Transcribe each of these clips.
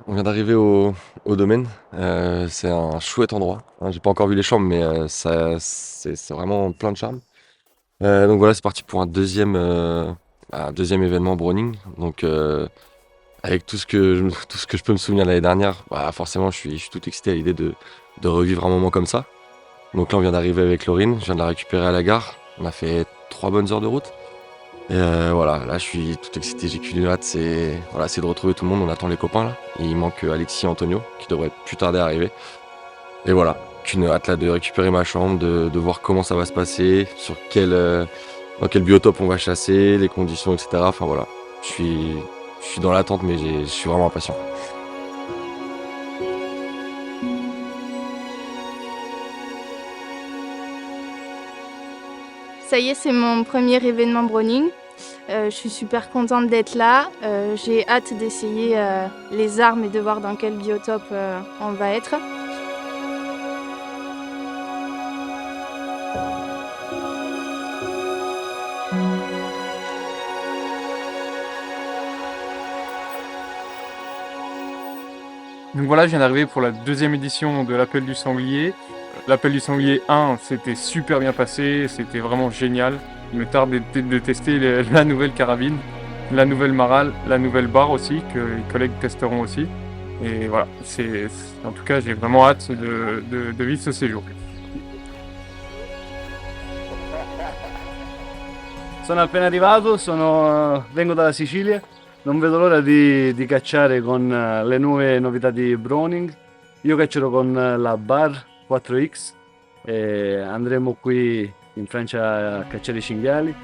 On vient d'arriver au domaine. C'est un chouette endroit, hein. J'ai pas encore vu les chambres, mais c'est vraiment plein de charme. Donc voilà, c'est parti pour un deuxième événement Browning. Donc avec tout ce que je peux me souvenir de l'année dernière, bah, forcément je suis tout excité à l'idée de revivre un moment comme ça. Donc là on vient d'arriver avec Laurine, je viens de la récupérer à la gare. On a fait 3 bonnes heures de route. Et voilà, là je suis tout excité, j'ai qu'une hâte, c'est de retrouver tout le monde, on attend les copains là. Il manque Alexis et Antonio qui devraient plus tarder à arriver. Et voilà, qu'une hâte là de récupérer ma chambre, de voir comment ça va se passer, dans quel biotope on va chasser, les conditions, etc. Enfin voilà, je suis dans l'attente mais je suis vraiment impatient. Ça y est, c'est mon premier événement Browning. Je suis super contente d'être là. J'ai hâte d'essayer les armes et de voir dans quel biotope on va être. Donc voilà, je viens d'arriver pour la deuxième édition de l'Appel du Sanglier. L'Appel du Sanglier 1, c'était super bien passé, c'était vraiment génial. Il me tarde de tester la nouvelle carabine, la nouvelle Maral, la nouvelle barre aussi, que les collègues testeront aussi. Et voilà, en tout cas, j'ai vraiment hâte de vivre ce séjour. Sono appena arrivato, vengo dalla Sicilia, non vedo l'ora di cacciare con le nuove novità di Browning. Io caccerò con la Bar 4X e andremo qui in Francia a cacciare i cinghiali.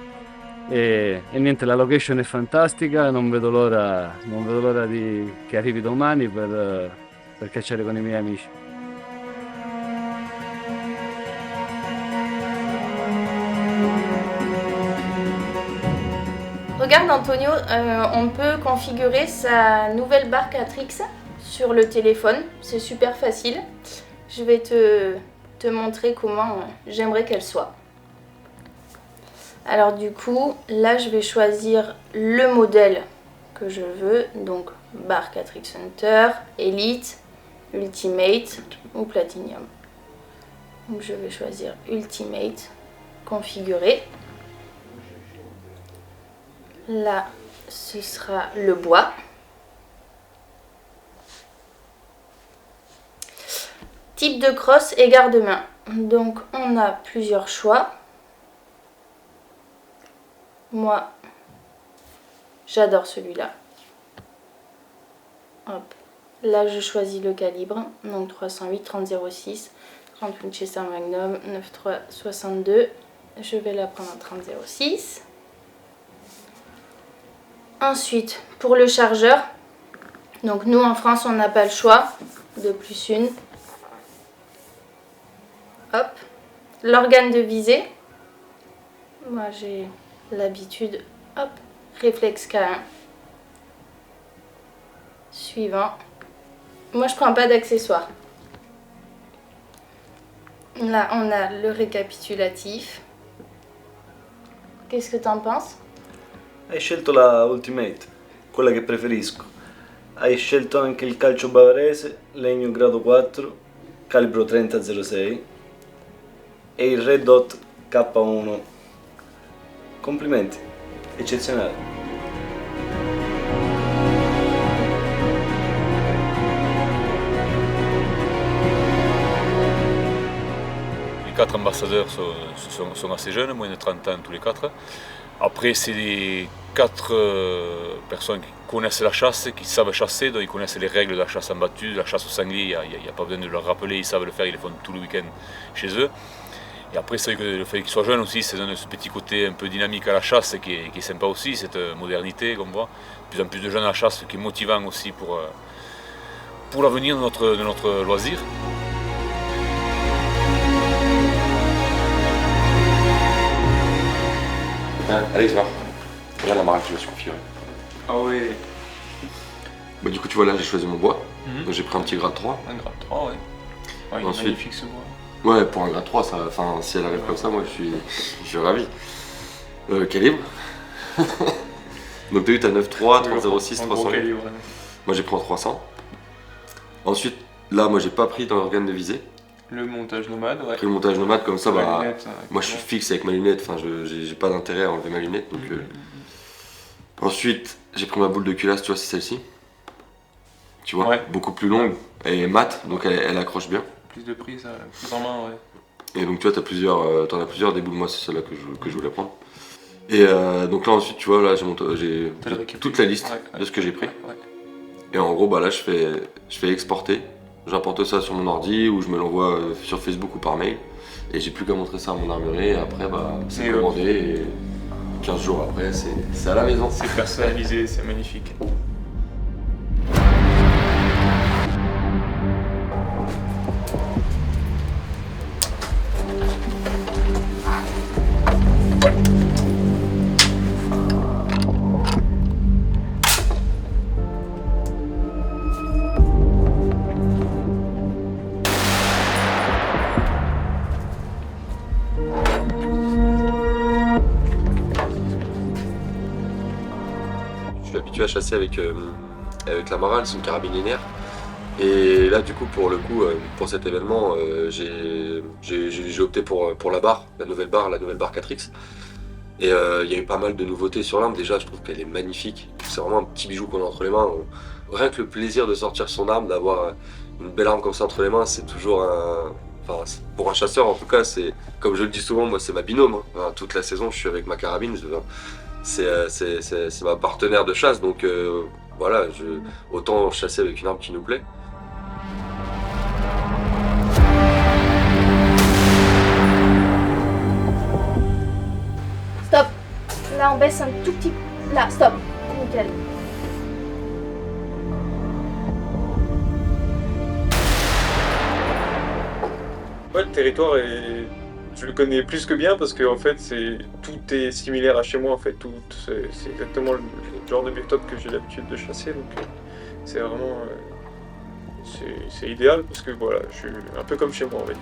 E niente, la location è fantastica, non vedo l'ora che arrivi domani per cacciare con i miei amici. Regarde Antonio, on peut configurer sa nouvelle barre 4X sur le téléphone. C'est super facile. Je vais te montrer comment j'aimerais qu'elle soit. Alors du coup, là je vais choisir le modèle que je veux. Donc barre 4X Hunter, Elite, Ultimate ou Platinum. Donc je vais choisir Ultimate, configurer. Là, ce sera le bois. Type de crosse et garde-main. Donc, on a plusieurs choix. Moi, j'adore celui-là. Hop. Là, je choisis le calibre. Donc, 308, 30-06, 30 Winchester Magnum, 9.3-62. Je vais la prendre en 30-06. Ensuite, pour le chargeur, donc nous en France, on n'a pas le choix de plus une. Hop. L'organe de visée. Moi, j'ai l'habitude. Hop. Réflexe K1. Suivant. Moi, je prends pas d'accessoires. Là, on a le récapitulatif. Qu'est-ce que t'en penses? Hai scelto la Ultimate, quella che preferisco. Hai scelto anche il calcio bavarese, legno grado 4, calibro 30-06 e il Red Dot K1. Complimenti, eccezionale. Les quatre ambassadeurs sont assez jeunes, moins de 30 ans tous les quatre. Après, c'est des quatre personnes qui connaissent la chasse, qui savent chasser, donc ils connaissent les règles de la chasse en battue, de la chasse au sanglier, il n'y a pas besoin de leur rappeler, ils savent le faire, ils le font tout le week-end chez eux. Et après, c'est vrai que le fait qu'ils soient jeunes aussi, ça donne ce petit côté un peu dynamique à la chasse qui est sympa aussi, cette modernité qu'on voit. De plus en plus de jeunes à la chasse, qui est motivant aussi pour l'avenir de notre loisir. Alex, voir. Regarde la marque que je me suis configurée. Ah oui. Bah, du coup, tu vois, là j'ai choisi mon bois. Donc j'ai pris un petit grade 3. Un grade 3, ouais. Ouais, il est Ensuite- magnifique ce bois. Ouais, pour un grade 3, si elle arrive comme ça, moi je suis ravi. Calibre. Donc t'as eu ta 9.3, 30.06, En gros 308. calibre, ouais. Moi j'ai pris en 300. Ensuite, là, moi, j'ai pas pris d'organe de visée. Le montage nomade, ouais. J'ai pris le montage nomade, comme ça, La bah, lunette, moi, je suis fixe avec ma lunette. Enfin, j'ai pas d'intérêt à enlever ma lunette. Donc, Ensuite, j'ai pris ma boule de culasse, tu vois, c'est celle-ci. Tu vois, Ouais. beaucoup plus longue. Elle est mate, donc elle accroche bien. Plus de prise, plus en main, ouais. Et donc, tu vois, t'en as plusieurs des boules. Moi, c'est celle-là que je voulais prendre. Et donc là, ensuite, tu vois, là, j'ai T'as le récap. toute la liste Ouais, de ce que j'ai pris. ouais. Et en gros, bah là, je fais exporter. J'importe ça sur mon ordi ou je me l'envoie sur Facebook ou par mail. Et j'ai plus qu'à montrer ça à mon armurier. Et après, bah, c'est Et commandé. Et 15 jours après, c'est à la maison. C'est personnalisé, c'est magnifique. Je suis habitué à chasser avec la Maral, c'est une carabine linéaire. Et là, du coup, pour cet événement, j'ai opté pour la barre, la nouvelle barre 4X. Et il y a eu pas mal de nouveautés sur l'arme. Déjà, je trouve qu'elle est magnifique. C'est vraiment un petit bijou qu'on a entre les mains. Rien que le plaisir de sortir son arme, d'avoir une belle arme comme ça entre les mains, c'est toujours un. Enfin, pour un chasseur, en tout cas, c'est comme je le dis souvent, moi, c'est ma binôme. Enfin, toute la saison, je suis avec ma carabine. C'est ma partenaire de chasse. Donc voilà, autant chasser avec une arme qui nous plaît. Stop. Là, on baisse un tout petit... Là, stop. Nickel. Ouais, le territoire je le connais plus que bien parce que en fait tout est similaire à chez moi en fait, c'est exactement le genre de biotope que j'ai l'habitude de chasser, donc c'est vraiment c'est idéal parce que voilà, je suis un peu comme chez moi en fait.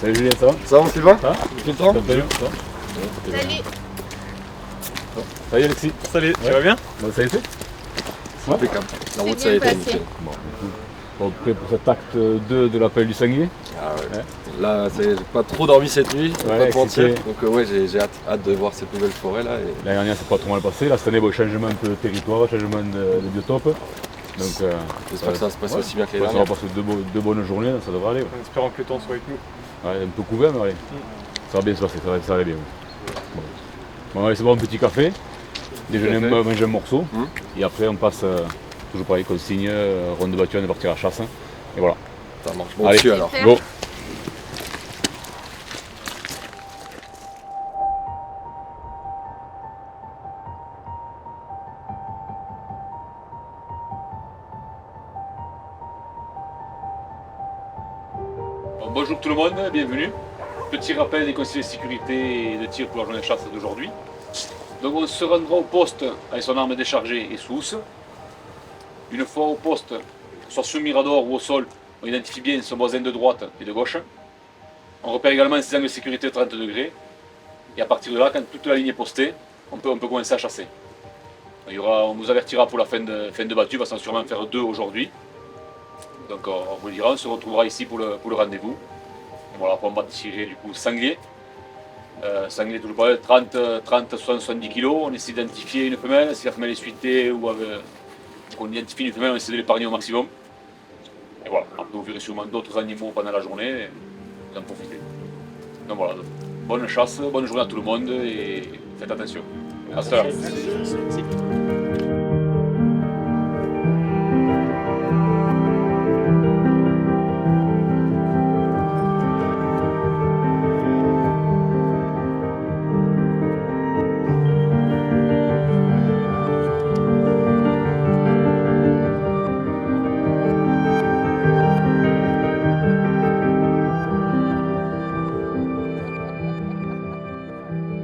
Salut Julien, ça va? Ça va, mon Sylvain? Ça va? Tout le temps? Ça va bien? Salut. Salut Alexis. Salut, tu vas bien? Bon, ça a été? Impeccable. La route, C'est ça a bien été passé. nickel. Bon, prêt pour cet acte 2 de l'appel du sanglier? Ah ouais. Ouais. Là, j'ai pas trop dormi cette nuit, je vais Ouais, pas te mentir. excité. Donc ouais, j'ai hâte de voir cette nouvelle forêt là. Et... L'année dernière, c'est pas trop mal passé. Là, cette année, bon, changement un peu de territoire, changement de biotope. Donc, J'espère que ça va se passer aussi bien que on l'année va dernière. passer deux bonnes journées, ça devrait aller. Ouais. En espérant que le temps soit avec nous. Ouais, un peu couvert, mais allez. Ça va bien se passer, ça va aller bien. Bon. Bon, on va aller se boire un petit café, déjeuner, Tout à fait. manger un morceau, Mhm. et après on passe, toujours pareil, consigne, ronde de battu, on est parti à la chasse. Et voilà. Ça marche. Bon, Allez. dessus alors. Super. Go! Bonjour tout le monde, bienvenue. Petit rappel des conseils de sécurité et de tir pour la journée de chasse d'aujourd'hui. Donc on se rendra au poste avec son arme déchargée et sous housse. Une fois au poste, soit sur mirador ou au sol, on identifie bien son voisin de droite et de gauche. On repère également ses angles de sécurité 30 degrés. Et à partir de là, quand toute la ligne est postée, on peut commencer à chasser. On vous avertira pour la fin de battue, il va s'en sûrement faire 2 aujourd'hui. Donc on vous le dira, on se retrouvera ici pour le rendez-vous. Voilà, on va tirer du coup sanglier. Sanglier toujours pareil, 30, 70 kg. On essaie d'identifier une femelle, si la femelle est suitée ou on identifie une femelle, on essaie de l'épargner au maximum. Et voilà, après vous verrez sûrement d'autres animaux pendant la journée, et vous en profitez. Donc voilà, bonne chasse, bonne journée à tout le monde et faites attention. À tout à l'heure.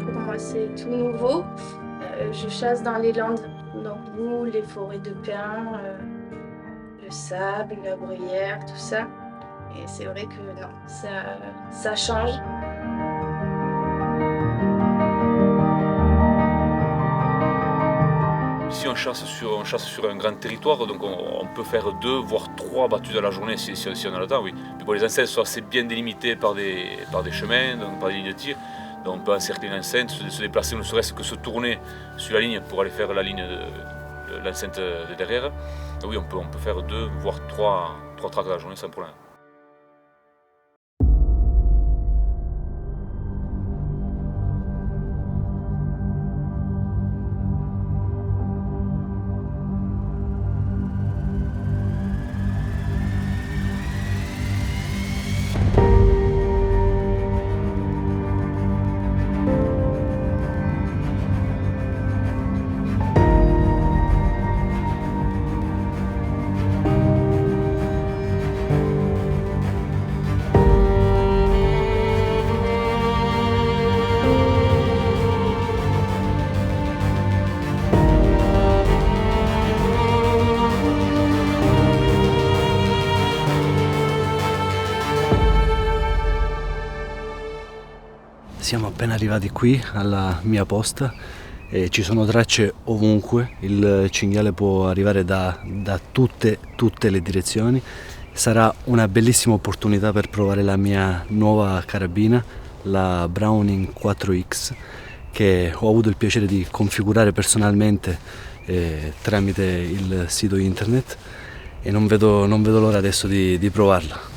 Pour moi, c'est tout nouveau. Je chasse dans les landes, donc nous, les forêts de pins, le sable, la bruyère, tout ça. Et c'est vrai que non, ça change. Ici on chasse sur un grand territoire, donc on peut faire 2 voire 3 battues dans la journée si on a le temps, oui. Mais bon, les enceintes sont assez bien délimitées par des chemins, donc par des lignes de tir. Donc on peut encercler une enceinte, se déplacer, ne serait-ce que se tourner sur la ligne pour aller faire la ligne de l'enceinte de derrière. Donc oui, on peut faire 2 voire 3 tracks dans la journée sans problème. Siamo appena arrivati qui alla mia posta e ci sono tracce ovunque, il cinghiale può arrivare da tutte le direzioni. Sarà una bellissima opportunità per provare la mia nuova carabina, la Browning 4X, che ho avuto il piacere di configurare personalmente tramite il sito internet e non vedo l'ora adesso di provarla.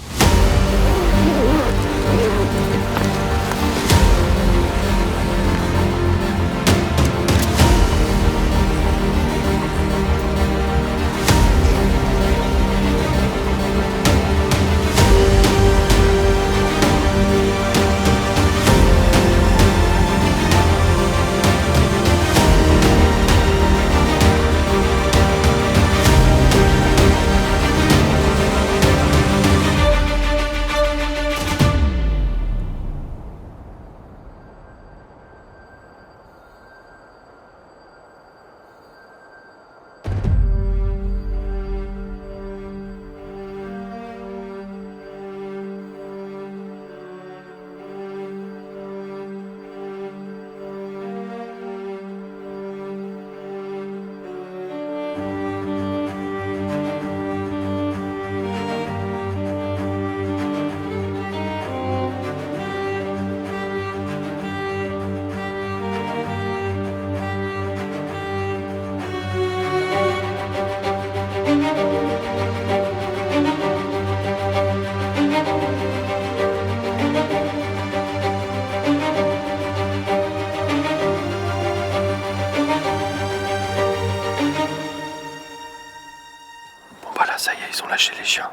Voilà, ça y est, ils ont lâché les chiens.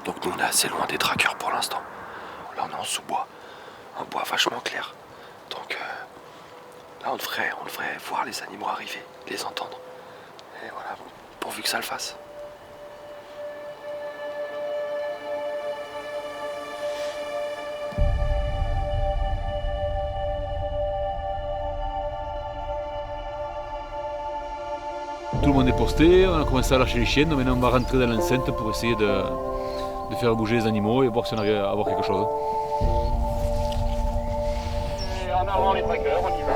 Donc nous on est assez loin des trackers pour l'instant. Là on est en sous-bois, un bois vachement clair. Donc là on devrait voir les animaux arriver, les entendre. Et voilà, pourvu que ça le fasse. Tout le monde est posté, on a commencé à lâcher les chiens, donc maintenant on va rentrer dans l'enceinte pour essayer de faire bouger les animaux et voir si on arrive à voir quelque chose. Et en avant les trackers, on y va.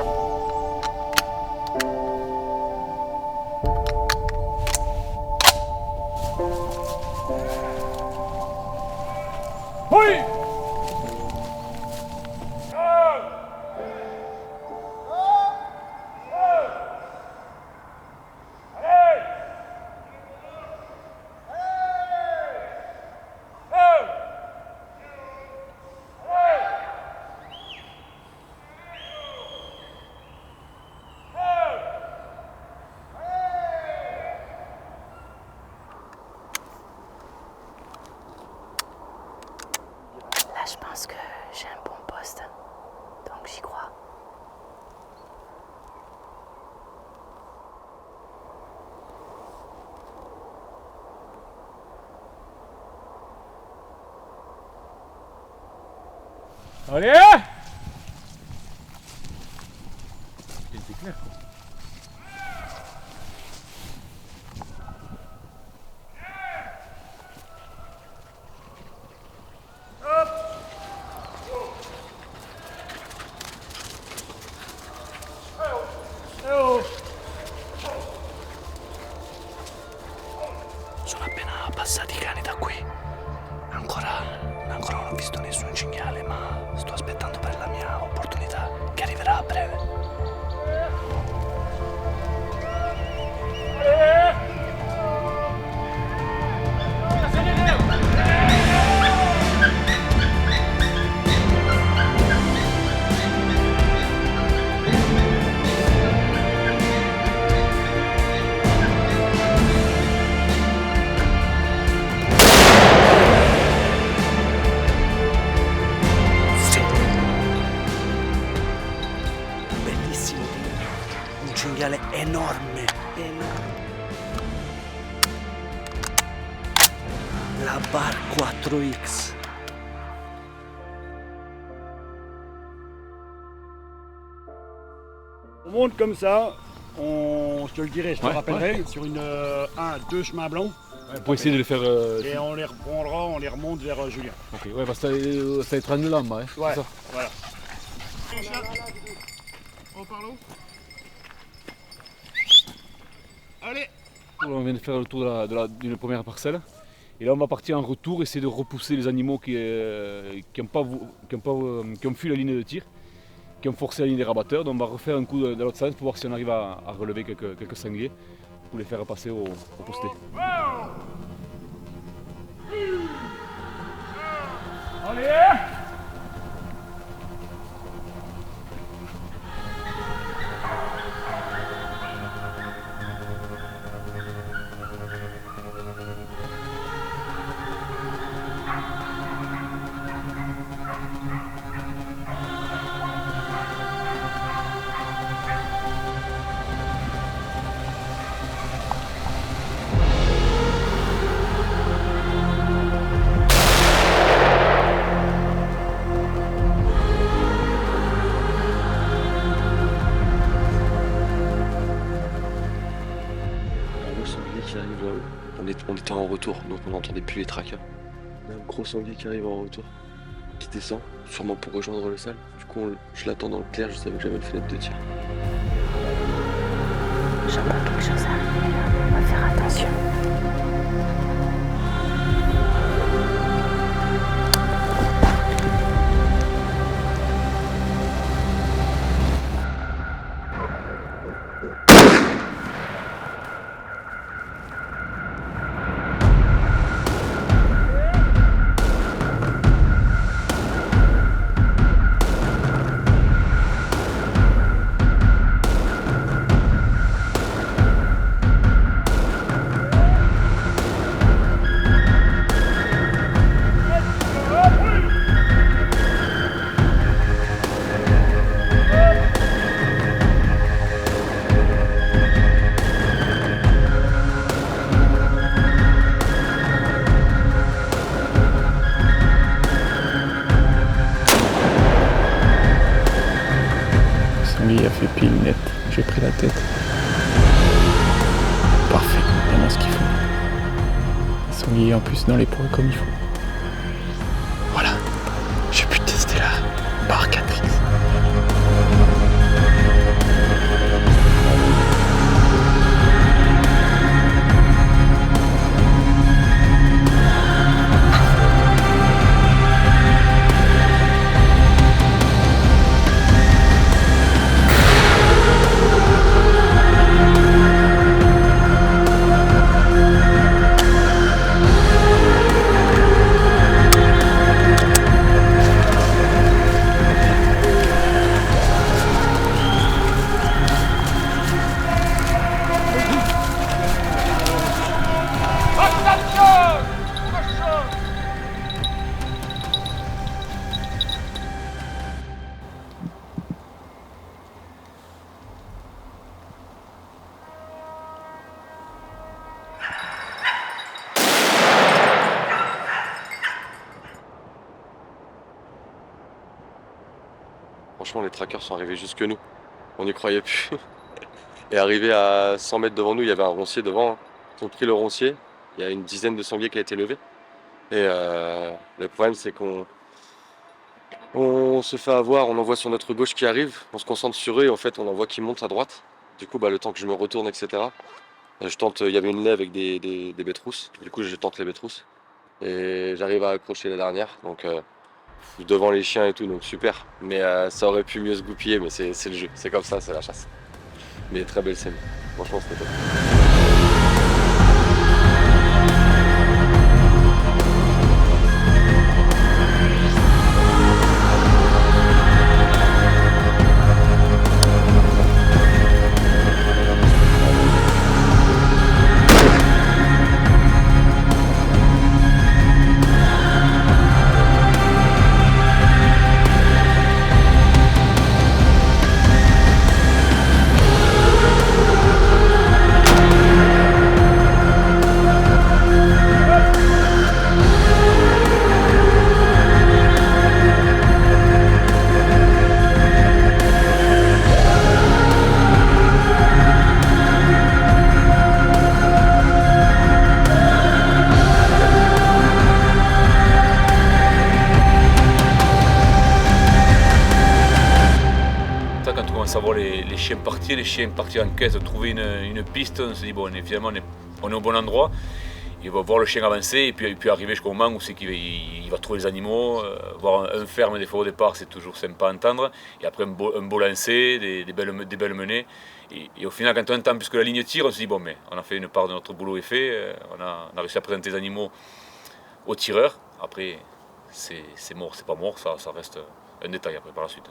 Allez! C'est clair quoi. Sono appena passati i cani da qui. Ancora non ho visto nessun cinghiale, ma sto aspettando per la mia opportunità, che arriverà a breve. Sì. Bellissimo. Un cinghiale enorme. La Bar 4X. On monte comme ça, je te le dirai, je te rappellerai, sur une 2 chemins blancs. Pour essayer de les faire. Et on les reprendra, on les remonte vers Julien. Ok, ouais, parce que ça va être un nœud là, hein, Ouais, c'est ça. voilà. Allez. On vient de faire le tour d'une première parcelle. Et là, on va partir en retour, essayer de repousser les animaux qui ont fui la ligne de tir, qui ont forcé la ligne des rabatteurs. Donc, on va refaire un coup de l'autre sens pour voir si on arrive à relever quelques sangliers pour les faire passer au posté. Un gros sanglier qui arrive là-haut. On était en retour, donc on n'entendait plus les tracas. On a un gros sanglier qui arrive en retour, qui descend, sûrement pour rejoindre le sale. Du coup, je l'attends dans le clair, je savais que j'avais une fenêtre de tir. Je vois quelque chose arriver là. On va faire attention. Sanglier a fait pile net, j'ai pris la tête. Parfait, vraiment ce qu'il faut. Un sanglier en plus dans les poils comme il faut. Voilà, j'ai pu tester la barre 4X. Franchement, les trackers sont arrivés jusque nous. On n'y croyait plus. Et arrivé à 100 mètres devant nous, il y avait un roncier devant. Ils ont pris le roncier. Il y a une dizaine de sangliers qui a été levé. Et le problème, c'est qu'on se fait avoir, on en voit sur notre gauche qui arrive, on se concentre sur eux et en fait on en voit qui montent à droite. Du coup, le temps que je me retourne, etc. Je tente, il y avait une laie avec des bêtes rousses. Du coup, je tente les bêtes rousses. Et j'arrive à accrocher la dernière. Donc devant les chiens et tout, donc super. Mais ça aurait pu mieux se goupiller, mais c'est le jeu. C'est comme ça, c'est la chasse. Mais très belle scène. Franchement, c'était top. Savoir les chiens partir en quête, trouver une piste, on se dit bon, finalement on est au bon endroit, il va voir le chien avancer et puis arriver jusqu'au moment où c'est qu'il va trouver les animaux, voir un ferme des fois au départ c'est toujours sympa à entendre, et après un beau lancer, des belles menées, et au final quand on entend puisque la ligne tire, on se dit bon mais on a fait une part de notre boulot est fait, on a réussi à présenter les animaux aux tireurs, après c'est mort, c'est pas mort, ça reste un détail après par la suite.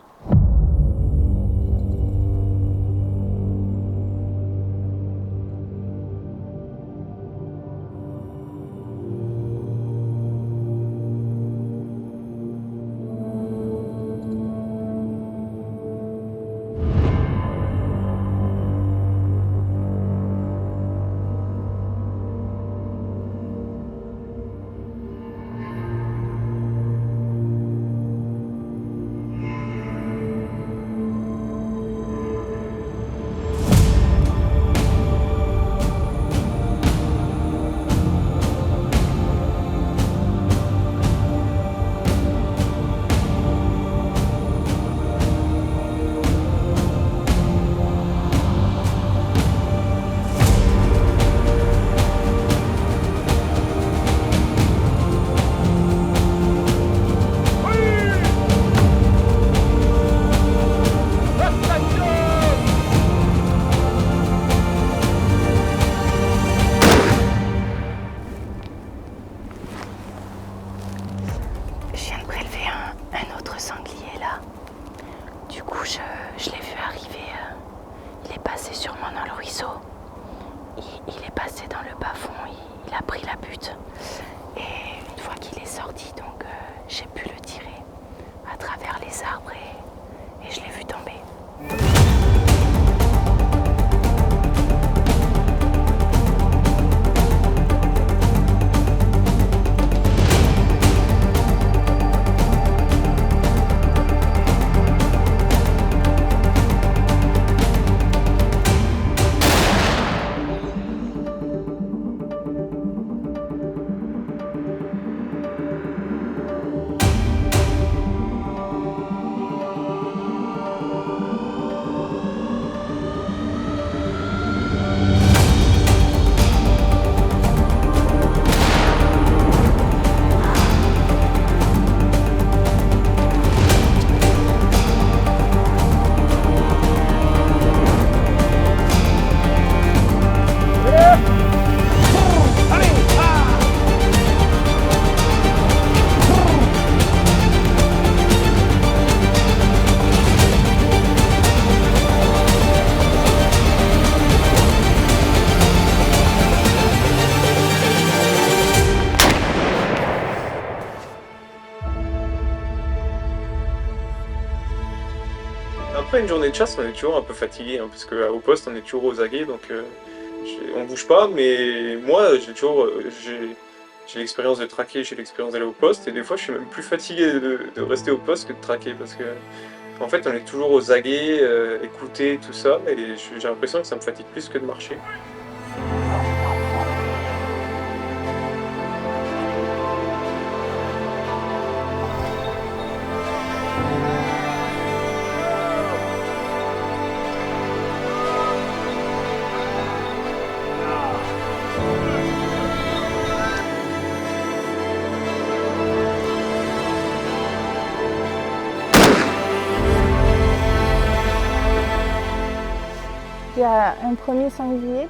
Je l'ai vu arriver, il est passé sûrement dans le ruisseau, il est passé dans le bas-fond, il a pris la butte et une fois qu'il est sorti, donc j'ai pu le tirer à travers les arbres et je l'ai vu tomber. Après une journée de chasse, on est toujours un peu fatigué, parce qu'au poste, on est toujours aux aguets, donc on bouge pas, mais moi, j'ai l'expérience de traquer, j'ai l'expérience d'aller au poste, et des fois, je suis même plus fatigué de rester au poste que de traquer, parce que En fait, on est toujours aux aguets, écouter, tout ça, et j'ai l'impression que ça me fatigue plus que de marcher. Il y a un premier sanglier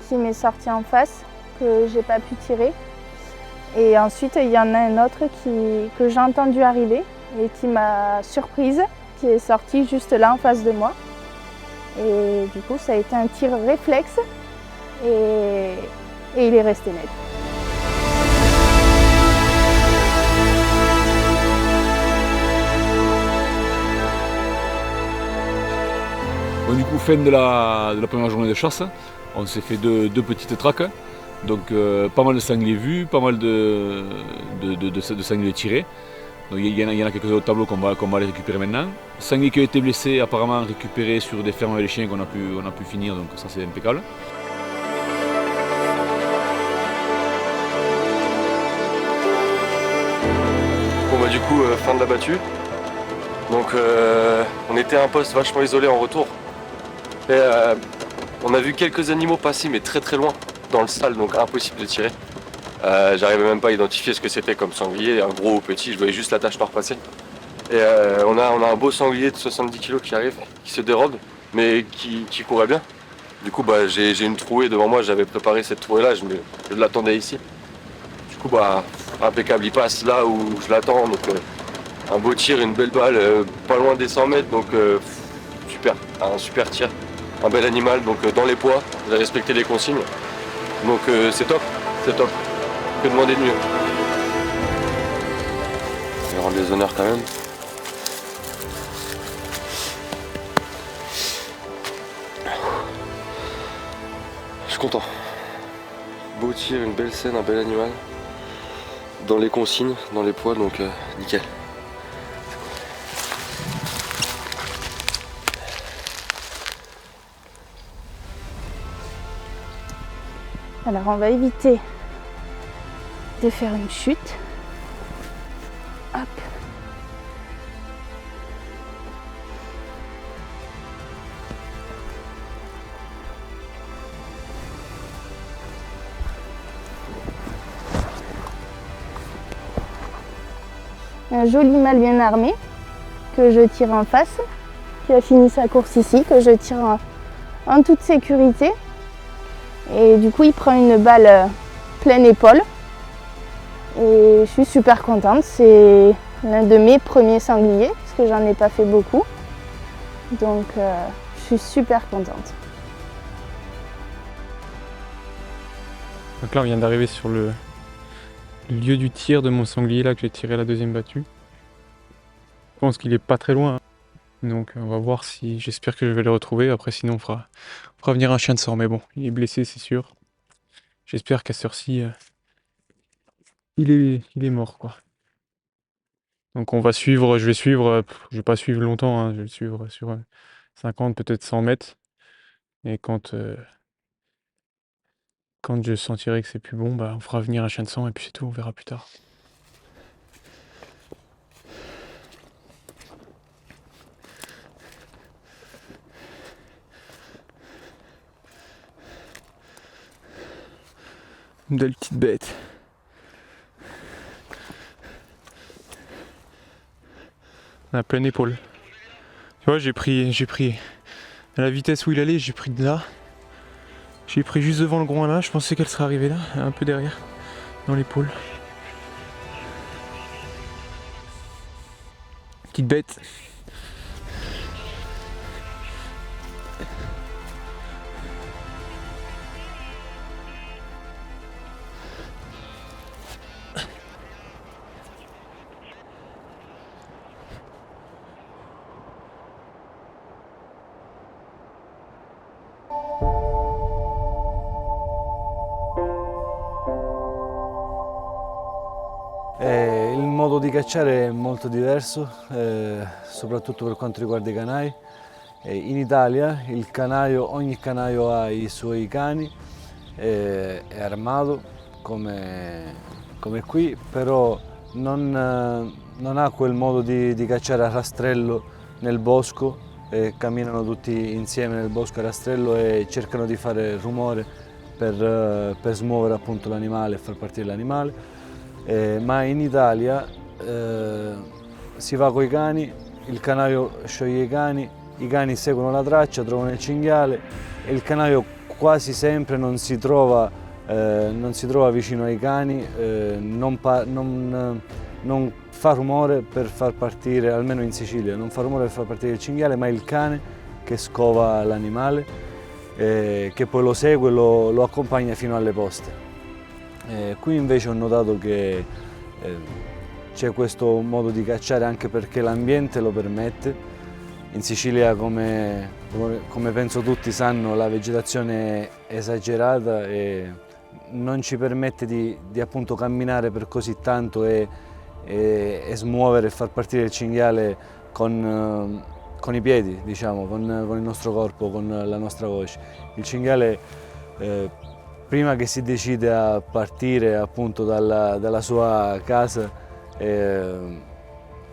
qui m'est sorti en face, que j'ai pas pu tirer. Et ensuite, il y en a un autre que j'ai entendu arriver et qui m'a surprise, qui est sorti juste là en face de moi. Et du coup, ça a été un tir réflexe et il est resté net. Bon, du coup, fin de la première journée de chasse, on s'est fait deux petites traques. Donc pas mal de sangliers vus, pas mal de sangliers tirés. Donc il y en a quelques-uns au tableau qu'on va aller récupérer maintenant. Sangliers qui ont été blessés, apparemment récupérés sur des fermes avec les chiens qu'on a pu finir, donc ça c'est impeccable. Bon bah du coup, fin de la battue. Donc on était à un poste vachement isolé en retour. Et on a vu quelques animaux passer mais très très loin dans le sale, donc impossible de tirer. J'arrivais même pas à identifier ce que c'était comme sanglier, un gros ou petit, je voyais juste la tache noire passer. Et on a un beau sanglier de 70 kg qui arrive, qui se dérobe, mais qui courait bien. Du coup bah, j'ai une trouée devant moi, j'avais préparé cette trouée là, je l'attendais ici. Du coup bah impeccable, il passe là où je l'attends, donc un beau tir, une belle balle, pas loin des 100 mètres, donc super, un super tir, un bel animal, donc dans les poids, j'ai respecté les consignes, donc c'est top, que demander de mieux. Je vais rendre les honneurs quand même. Je suis content. Beau tir, une belle scène, un bel animal. Dans les consignes, dans les poids, donc nickel. Alors on va éviter de faire une chute. Hop. Un joli mâle bien armé que je tire en face, qui a fini sa course ici, que je tire en toute sécurité. Et du coup, il prend une balle pleine épaule. Et je suis super contente. C'est l'un de mes premiers sangliers, parce que j'en ai pas fait beaucoup. Donc, je suis super contente. Donc là, on vient d'arriver sur le lieu du tir de mon sanglier là que j'ai tiré la deuxième battue. Je pense qu'il est pas très loin. Donc on va voir si, j'espère que je vais le retrouver. Après sinon on fera venir un chien de sang. Mais bon, il est blessé c'est sûr. J'espère qu'à cette heure-ci, il est mort quoi. Donc on va suivre, je vais pas suivre longtemps, hein, je vais le suivre sur 50, peut-être 100 mètres. Et quand je sentirai que c'est plus bon, bah, on fera venir un chien de sang et puis c'est tout, on verra plus tard. Une belle petite bête. À pleine épaule. Tu vois, j'ai pris à la vitesse où il allait, j'ai pris de là. J'ai pris juste devant le groin là, je pensais qu'elle serait arrivée là, un peu derrière, dans l'épaule. Petite bête. modo di cacciare è molto diverso, soprattutto per quanto riguarda i canai. In Italia ogni canaio ha i suoi cani, è armato come qui, però non ha quel modo di cacciare a rastrello nel bosco, camminano tutti insieme nel bosco a rastrello e cercano di fare rumore per smuovere appunto l'animale e far partire l'animale. Ma in Italia si va coi cani, il canaio scioglie i cani seguono la traccia, trovano il cinghiale e il canaio quasi sempre non si trova vicino ai cani, non fa rumore per far partire, almeno in Sicilia, non fa rumore per far partire il cinghiale, ma il cane che scova l'animale, che poi lo segue e lo accompagna fino alle poste. Qui invece ho notato che c'è questo modo di cacciare anche perché l'ambiente lo permette. In Sicilia, come penso tutti sanno, la vegetazione è esagerata e non ci permette di appunto camminare per così tanto e smuovere e far partire il cinghiale con i piedi, diciamo, con il nostro corpo, con la nostra voce. Il cinghiale, prima che si decide a partire appunto dalla sua casa,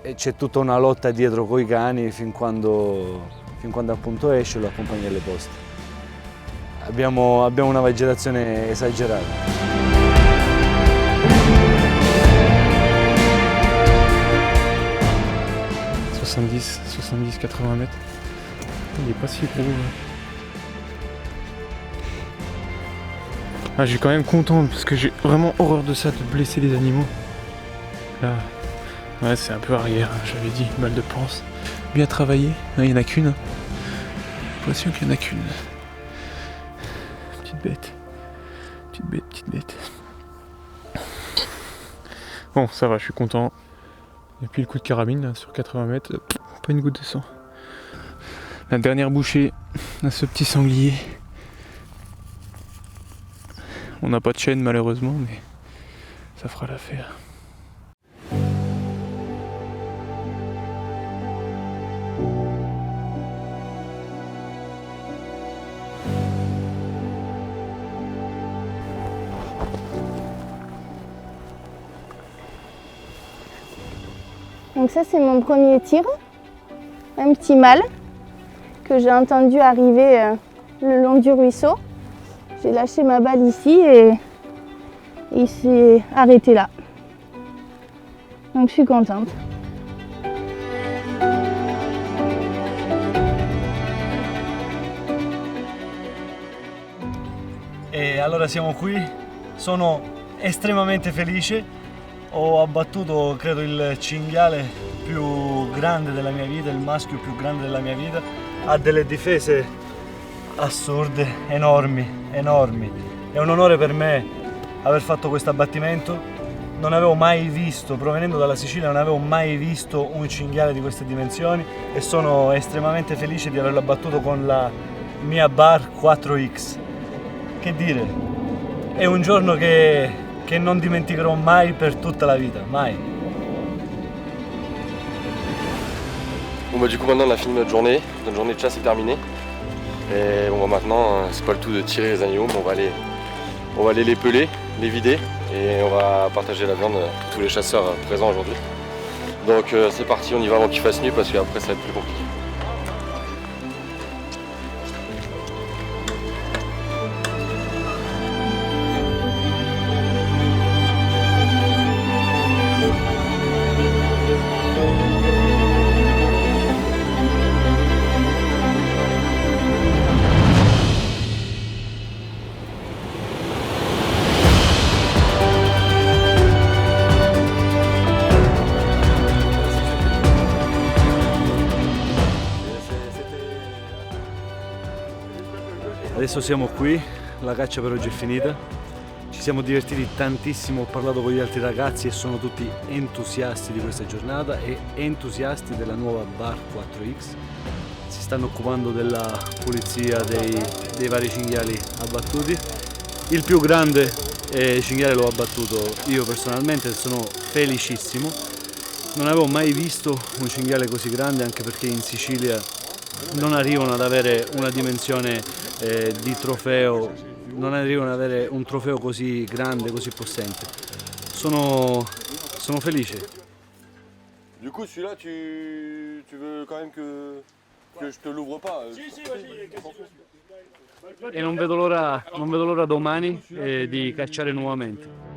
e c'è tutta una lotta dietro coi cani fin quando appunto esce e lo accompagna alle poste. Abbiamo una vegetazione esagerata. 70-80 mètres. Il n'est pas si gros. Ah, je suis quand même content parce que j'ai vraiment horreur de ça, de blesser les animaux. Là, ouais, c'est un peu arrière, hein, j'avais dit, balle de panse. Bien travaillé, il n'y en a qu'une. J'ai l'impression qu'il n'y en a qu'une. Petite bête. Petite bête. Bon, ça va, je suis content. Et puis le coup de carabine là, sur 80 mètres, pas une goutte de sang. La dernière bouchée à ce petit sanglier. On n'a pas de chaîne malheureusement, mais ça fera l'affaire. Donc ça c'est mon premier tir, un petit mâle que j'ai entendu arriver le long du ruisseau. J'ai lâché ma balle ici et il s'est arrêté là. Donc je suis contente. E allora siamo qui, sono estremamente felice. Ho abbattuto credo il cinghiale più grande della mia vita, il maschio più grande della mia vita. Ha delle difese assurde, enormi. È un onore per me aver fatto questo abbattimento. Non avevo mai visto, provenendo dalla Sicilia, non avevo mai visto un cinghiale di queste dimensioni e sono estremamente felice di averlo abbattuto con la mia Bar 4X. Che dire, è un giorno che non dimenticherò mai per tutta la vita, mai. Bon bah du coup maintenant on a fini notre journée de chasse est terminée. Et on va maintenant, c'est pas le tout de tirer les animaux, mais on va aller les peler, les vider et on va partager la viande pour tous les chasseurs présents aujourd'hui. Donc c'est parti, on y va avant qu'il fasse nuit parce qu'après ça va être plus compliqué. Adesso siamo qui, la caccia per oggi è finita, ci siamo divertiti tantissimo, ho parlato con gli altri ragazzi e sono tutti entusiasti di questa giornata e entusiasti della nuova Bar 4X. Si stanno occupando della pulizia dei vari cinghiali abbattuti. Il più grande cinghiale l'ho abbattuto io personalmente, sono felicissimo. Non avevo mai visto un cinghiale così grande, anche perché in Sicilia non arrivano ad avere una dimensione di trofeo, non arrivano ad avere un trofeo così grande, così possente. Sono felice. Du coup, celui-là, tu veux quand même que je te l'ouvre pas? E non vedo l'ora domani di cacciare nuovamente.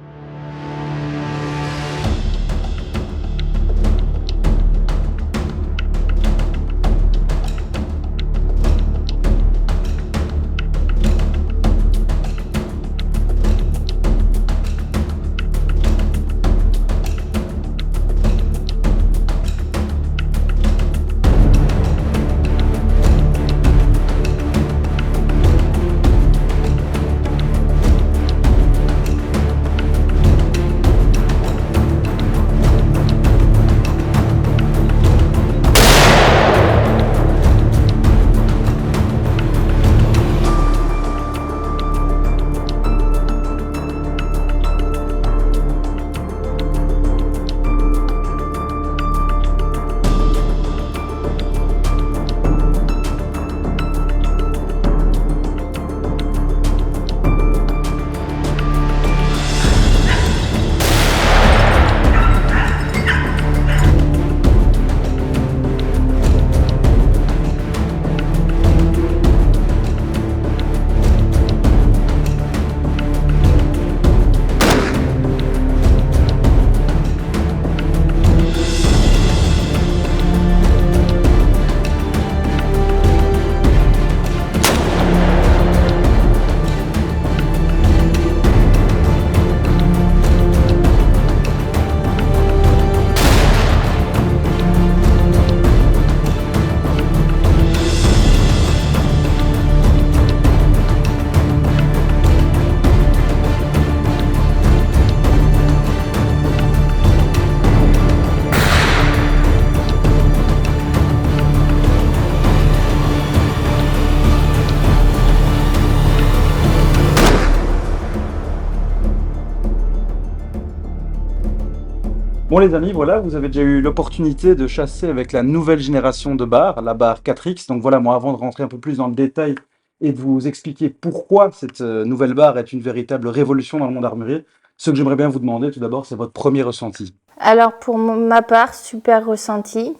Bon les amis, voilà, vous avez déjà eu l'opportunité de chasser avec la nouvelle génération de barres, la barre 4X. Donc voilà, moi avant de rentrer un peu plus dans le détail et de vous expliquer pourquoi cette nouvelle barre est une véritable révolution dans le monde armurier, ce que j'aimerais bien vous demander tout d'abord, c'est votre premier ressenti. Alors pour ma part, super ressenti,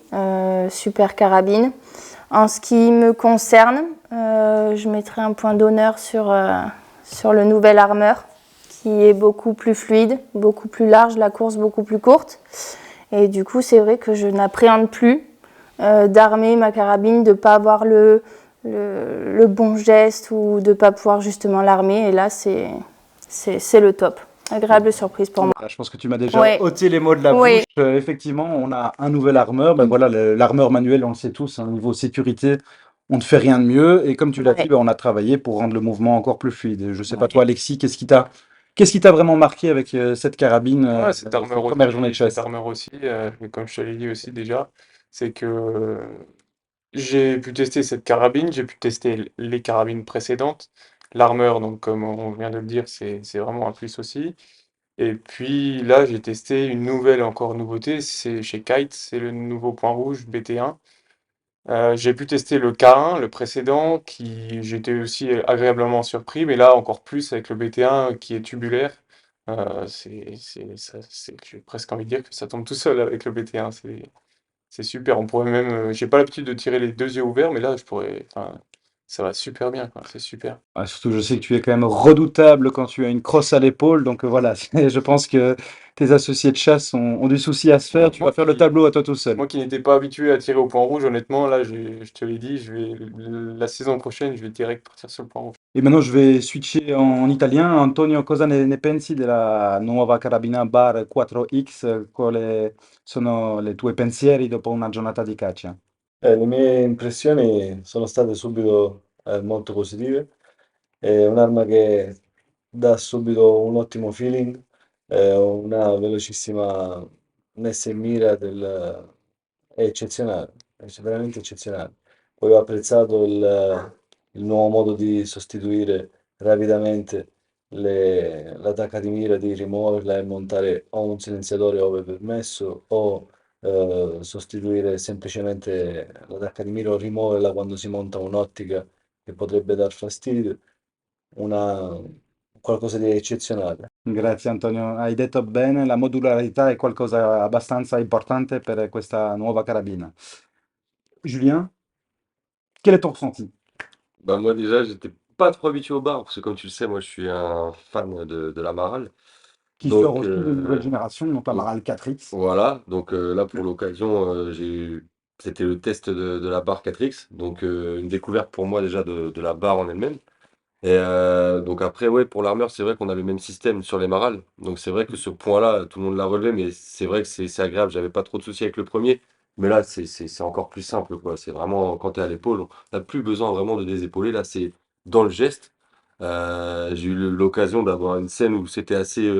super carabine. En ce qui me concerne, je mettrai un point d'honneur sur le nouvel armeur, qui est beaucoup plus fluide, beaucoup plus large, la course beaucoup plus courte. Et du coup, c'est vrai que je n'appréhende plus d'armer ma carabine, de ne pas avoir le bon geste ou de ne pas pouvoir justement l'armer. Et là, c'est le top. Agréable surprise pour moi. Je pense que tu m'as déjà ôté les mots de la bouche. Effectivement, on a un nouvel armeur. Ben voilà, l'armeur manuel, on le sait tous, hein, niveau sécurité, on ne fait rien de mieux. Et comme tu l'as dit, ben, on a travaillé pour rendre le mouvement encore plus fluide. Je ne sais pas toi, Alexis, qu'est-ce qui t'a vraiment marqué avec cette carabine, Cette armure première journée de chasse? cette armure aussi, comme je te l'ai dit aussi déjà, c'est que j'ai pu tester cette carabine, j'ai pu tester les carabines précédentes. L'armeur, donc comme on vient de le dire, c'est vraiment un plus aussi. Et puis là, j'ai testé une nouvelle encore nouveauté, c'est chez Kite, c'est le nouveau point rouge BT1. J'ai pu tester le K1, le précédent, qui j'étais aussi agréablement surpris, mais là encore plus avec le BT1 qui est tubulaire. J'ai presque envie de dire que ça tombe tout seul avec le BT1. C'est super. On pourrait même. J'ai pas l'habitude de tirer les deux yeux ouverts, mais là, je pourrais. Enfin, ça va super bien, quoi. C'est super. Ah, surtout, je sais que tu es quand même redoutable quand tu as une crosse à l'épaule. Donc voilà, je pense que tes associés de chasse ont du souci à se faire. Tu vas faire le tableau à toi tout seul. Moi qui n'étais pas habitué à tirer au point rouge, honnêtement, là, je te l'ai dit, la saison prochaine, je vais direct partir sur le point rouge. Et maintenant, je vais switcher en italien. Antonio, cosa ne pensi della nuova carabina Bar 4X? Quali sono le tue pensieri dopo una giornata di caccia? Le mie impressioni sono state subito molto positive. È un'arma che dà subito un ottimo feeling, una velocissima messa in mira è eccezionale, è veramente eccezionale. Poi ho apprezzato il nuovo modo di sostituire rapidamente l'attacca di mira, di rimuoverla e montare o un silenziatore ove permesso o sostituire semplicemente l'attacca di mira o rimuoverla quando si monta un'ottica che potrebbe dar fastidio, una, qualcosa di eccezionale. Grazie Antonio, hai detto bene, la modularità è qualcosa abbastanza importante per questa nuova carabina. Julien, quel est ton ressenti? Bah moi déjà, j'étais pas trop habitué au bar, parce que comme tu le sais, moi je suis un fan de la Maral. Qui sort Donc aussi d'une nouvelle génération, donc la Maral 4X. voilà, donc là pour l'occasion, c'était le test de la barre 4X, donc une découverte pour moi déjà de la barre en elle-même. Et donc après, ouais, pour l'armure, c'est vrai qu'on a le même système sur les Marals. Donc c'est vrai que ce point-là, tout le monde l'a relevé, mais c'est vrai que c'est agréable. J'avais pas trop de soucis avec le premier, mais là, c'est encore plus simple, quoi. C'est vraiment quand tu es à l'épaule, on n'a plus besoin vraiment de désépauler. Là, c'est dans le geste. J'ai eu l'occasion d'avoir une scène où c'était assez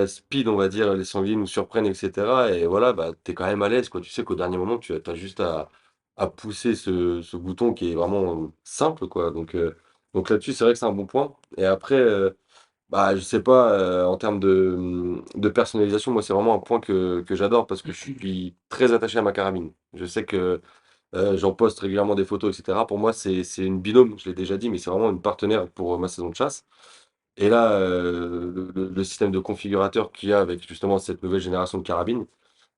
speed, on va dire, les sangliers nous surprennent, etc. Et voilà, bah, tu es quand même à l'aise, quoi. Tu sais qu'au dernier moment, tu as juste à pousser ce bouton qui est vraiment simple, quoi. Donc là-dessus, c'est vrai que c'est un bon point. Et après, bah, je sais pas, en termes de personnalisation, moi, c'est vraiment un point que j'adore parce que je suis très attaché à ma carabine. Je sais que j'en poste régulièrement des photos, etc. Pour moi, c'est une binôme, je l'ai déjà dit, mais c'est vraiment une partenaire pour ma saison de chasse. Et là, le système de configurateur qu'il y a avec justement cette nouvelle génération de carabines,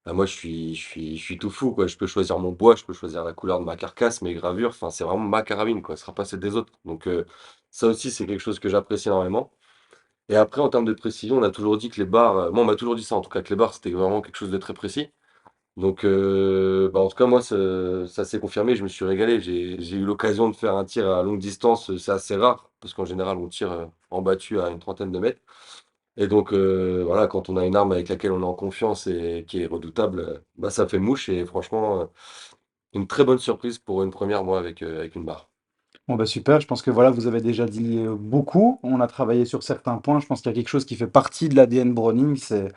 bah, moi je suis tout fou, quoi. Je peux choisir mon bois, je peux choisir la couleur de ma carcasse, mes gravures, enfin c'est vraiment ma carabine, quoi. Ce sera pas celle des autres. Donc ça aussi c'est quelque chose que j'apprécie énormément. Et après en termes de précision, on a toujours dit que les barres, moi on m'a toujours dit ça en tout cas, que les barres c'était vraiment quelque chose de très précis. Donc bah, en tout cas moi ça s'est confirmé, je me suis régalé. J'ai eu l'occasion de faire un tir à longue distance, c'est assez rare, parce qu'en général on tire en battu à une trentaine de mètres. Et donc voilà, quand on a une arme avec laquelle on est en confiance et qui est redoutable, bah, ça fait mouche et franchement, une très bonne surprise pour une première, moi, avec une barre. Bon bah super, je pense que voilà, vous avez déjà dit beaucoup, on a travaillé sur certains points, je pense qu'il y a quelque chose qui fait partie de l'ADN Browning, c'est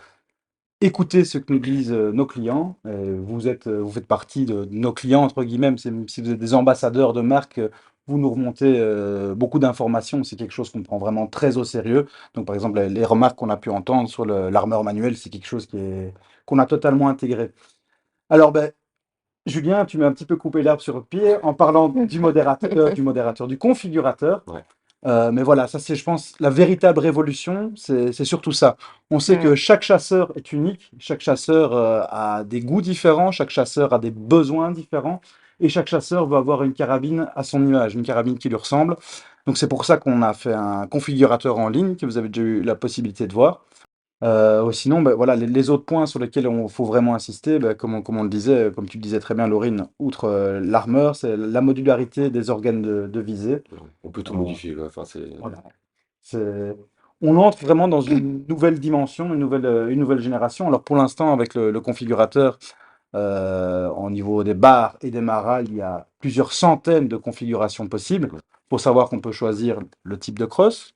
écouter ce que nous disent nos clients. Vous faites partie de nos clients, entre guillemets, même si vous êtes des ambassadeurs de marque, vous nous remontez beaucoup d'informations. C'est quelque chose qu'on prend vraiment très au sérieux. Donc, par exemple, les remarques qu'on a pu entendre sur l'armeur manuel, c'est quelque chose qu'on a totalement intégré. Alors, ben, Julien, tu m'as un petit peu coupé l'herbe sur le pied en parlant du configurateur. Ouais. Mais voilà, ça c'est, je pense, la véritable révolution, c'est surtout ça. On sait que chaque chasseur est unique, chaque chasseur a des goûts différents, chaque chasseur a des besoins différents, et chaque chasseur va avoir une carabine à son image, une carabine qui lui ressemble. Donc c'est pour ça qu'on a fait un configurateur en ligne que vous avez déjà eu la possibilité de voir. Sinon, bah, voilà, les autres points sur lesquels il faut vraiment insister, bah, comme on le disait, comme tu le disais très bien, Laurine, outre l'armeur, c'est la modularité des organes de visée. On peut tout Euh, modifier, quoi. Enfin, voilà. C'est- On entre vraiment dans une nouvelle dimension, une nouvelle génération. Alors pour l'instant, avec le configurateur, au niveau des barres et des marales, il y a plusieurs centaines de configurations possibles. Il faut savoir qu'on peut choisir le type de crosse.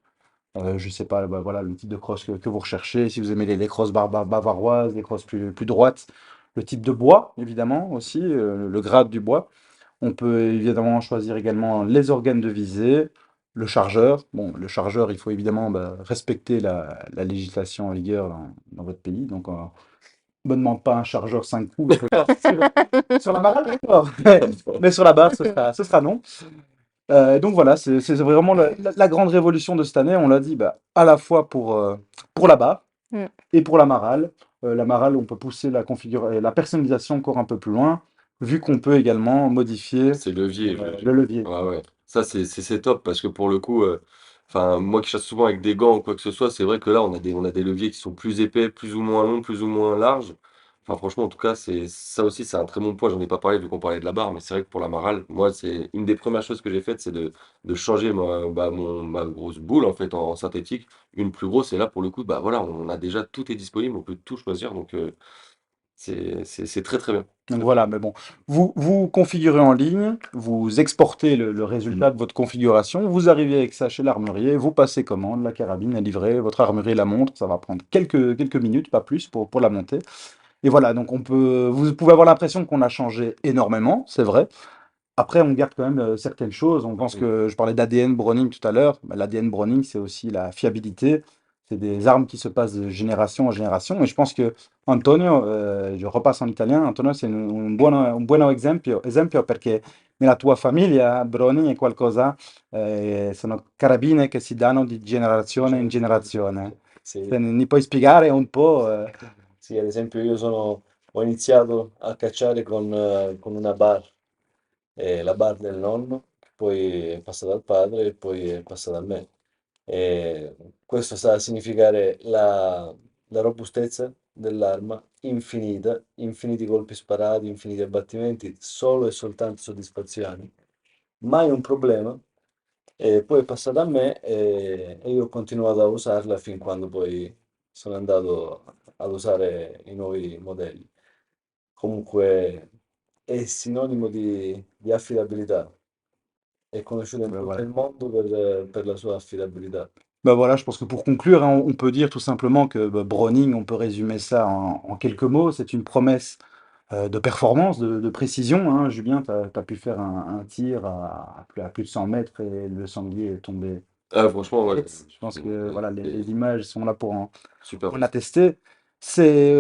Je sais pas, bah, voilà, le type de crosse que vous recherchez. Si vous aimez les crosses bavaroises, les crosses plus droites, le type de bois, évidemment, aussi, le grade du bois. On peut évidemment choisir également les organes de visée, le chargeur. Bon, le chargeur, il faut évidemment bah, respecter la législation en vigueur dans votre pays. Donc, ne me demande pas un chargeur 5 coups. Sur la marelle, d'accord. Mais sur la barre, ce sera non. Donc voilà, c'est vraiment la grande révolution de cette année. On l'a dit, bah, à la fois pour la barre Mm. et pour la marale. La marale, on peut pousser la personnalisation encore un peu plus loin, vu qu'on peut également modifier c'est levier. le levier. Ouais, ouais. Ça, c'est top parce que pour le coup, enfin, moi qui chasse souvent avec des gants ou quoi que ce soit, c'est vrai que là, on a des leviers qui sont plus épais, plus ou moins longs, plus ou moins larges. Enfin, franchement, en tout cas, ça aussi, c'est un très bon point. J'en ai pas parlé vu qu'on parlait de la barre, mais c'est vrai que pour la marale, moi, c'est une des premières choses que j'ai faites, c'est de changer ma grosse boule en fait en synthétique, une plus grosse. Et là, pour le coup, bah voilà, on a déjà tout est disponible, on peut tout choisir, donc c'est très très bien. Donc voilà, mais bon, vous configurez en ligne, vous exportez le résultat de votre configuration, vous arrivez avec ça chez l'armurier, vous passez commande, la carabine est livrée, votre armurier la montre, ça va prendre quelques minutes, pas plus, pour la monter. Et voilà, donc vous pouvez avoir l'impression qu'on a changé énormément, c'est vrai. Après, on garde quand même certaines choses. On pense que je parlais d'ADN Browning tout à l'heure. Bah, l'ADN Browning, c'est aussi la fiabilité, C'est des armes qui se passent de génération en génération. Et je pense que Antonio, je repasse en italien, Antonio sei un buono esempio perché nella tua famiglia Browning è qualcosa, sono carabine che si danno di generazione in generazione. Sì. Se mi puoi spiegare un po'? Sì, ad esempio ho iniziato a cacciare con una bar, la bar del nonno, che poi è passata al padre e poi è passata a me. E questo sta a significare la robustezza dell'arma infinita, infiniti colpi sparati, infiniti abbattimenti, solo e soltanto soddisfazioni. Mai un problema. E poi è passata a me e io ho continuato a usarla fin quando poi sono andato ad usare i nuovi modelli. Comunque è sinonimo di affidabilità. È conosciuto in Ben tutto voilà. il mondo per la sua affidabilità. Ben voilà, je pense que pour conclure, hein, on peut dire tout simplement que bah, Browning, on peut résumer ça en quelques mots, c'est une promesse de performance, de précision, hein. Julien, tu as pu faire un tir à plus de 100 mètres et le sanglier est tombé Ah, franchement, ouais, tête. Je pense que voilà, c'est les images sont là pour super en précis. attester.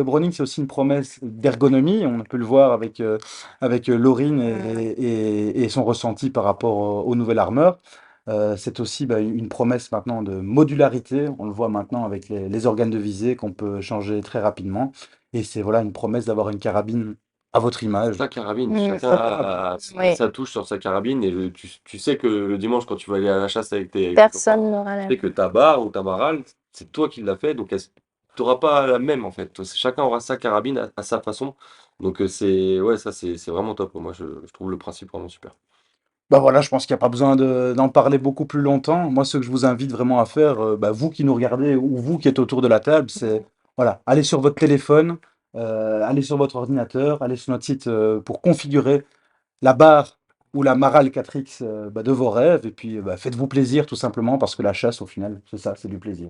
Browning, c'est aussi une promesse d'ergonomie. On peut le voir avec Laurine et son ressenti par rapport au nouvel armeur. C'est aussi bah, une promesse maintenant de modularité. On le voit maintenant avec les organes de visée qu'on peut changer très rapidement. Et c'est voilà une promesse d'avoir une carabine à votre image. Sa carabine, Mm. chacun a Oui. sa touche sur sa carabine et tu sais que le dimanche quand tu vas aller à la chasse avec tes Personne copains, n'aura la tu sais que ta barre ou ta marale, c'est toi qui l'as fait, donc tu n'auras pas la même en fait. Chacun aura sa carabine à sa façon. Donc c'est ouais, ça c'est vraiment top. Moi je trouve le principe vraiment super. Bah voilà, je pense qu'il n'y a pas besoin d'en parler beaucoup plus longtemps. Moi, ce que je vous invite vraiment à faire, bah, vous qui nous regardez ou vous qui êtes autour de la table, c'est voilà, allez sur votre téléphone, allez sur votre ordinateur, allez sur notre site pour configurer la barre ou la Maral 4X bah, de vos rêves. Et puis, bah, faites-vous plaisir tout simplement parce que la chasse, au final, c'est ça, c'est du plaisir.